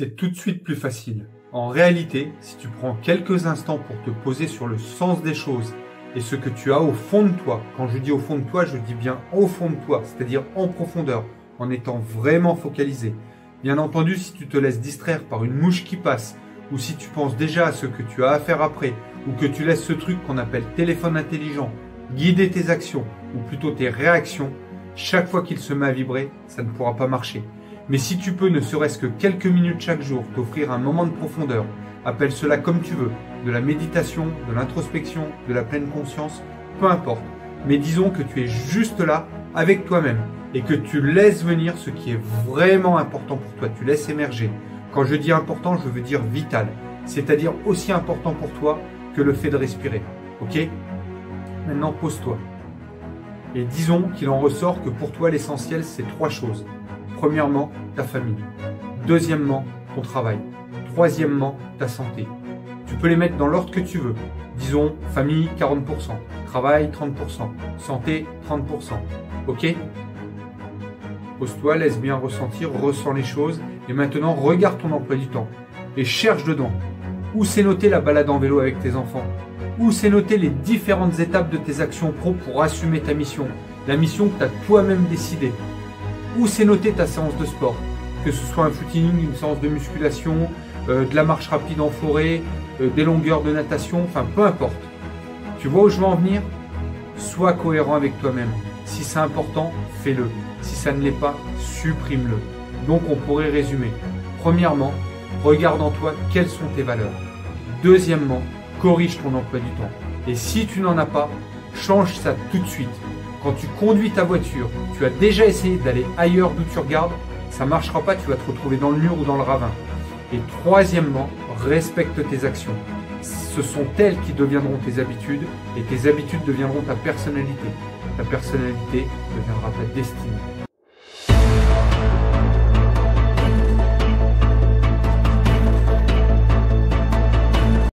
c'est tout de suite plus facile. En réalité, si tu prends quelques instants pour te poser sur le sens des choses et ce que tu as au fond de toi, quand je dis au fond de toi, je dis bien au fond de toi, c'est-à-dire en profondeur, en étant vraiment focalisé. Bien entendu, si tu te laisses distraire par une mouche qui passe, ou si tu penses déjà à ce que tu as à faire après, ou que tu laisses ce truc qu'on appelle téléphone intelligent guider tes actions, ou plutôt tes réactions, chaque fois qu'il se met à vibrer, ça ne pourra pas marcher. Mais si tu peux, ne serait-ce que quelques minutes chaque jour, t'offrir un moment de profondeur, appelle cela comme tu veux, de la méditation, de l'introspection, de la pleine conscience, peu importe. Mais disons que tu es juste là, avec toi-même, et que tu laisses venir ce qui est vraiment important pour toi, tu laisses émerger. Quand je dis important, je veux dire vital, c'est-à-dire aussi important pour toi que le fait de respirer. Ok ? Maintenant, pose-toi. Et disons qu'il en ressort que pour toi, l'essentiel, c'est 3 choses. Premièrement, ta famille. Deuxièmement, ton travail. Troisièmement, ta santé. Tu peux les mettre dans l'ordre que tu veux. Disons, famille, 40%. Travail, 30%. Santé, 30%. Ok ? Pose-toi, laisse bien ressentir, ressens les choses. Et maintenant, regarde ton emploi du temps. Et cherche dedans. Où c'est noté la balade en vélo avec tes enfants ? Où c'est noté les différentes étapes de tes actions pro pour assumer ta mission ? La mission que tu as toi-même décidée. Où c'est noté ta séance de sport ? Que ce soit un footing, une séance de musculation, de la marche rapide en forêt, des longueurs de natation, enfin peu importe. Tu vois où je veux en venir ? Sois cohérent avec toi-même. Si c'est important, fais-le. Si ça ne l'est pas, supprime-le. Donc on pourrait résumer. Premièrement, regarde en toi quelles sont tes valeurs. Deuxièmement, corrige ton emploi du temps. Et si tu n'en as pas, change ça tout de suite. Quand tu conduis ta voiture, tu as déjà essayé d'aller ailleurs d'où tu regardes, ça ne marchera pas, tu vas te retrouver dans le mur ou dans le ravin. Et troisièmement, respecte tes actions. Ce sont elles qui deviendront tes habitudes et tes habitudes deviendront ta personnalité. Ta personnalité deviendra ta destinée.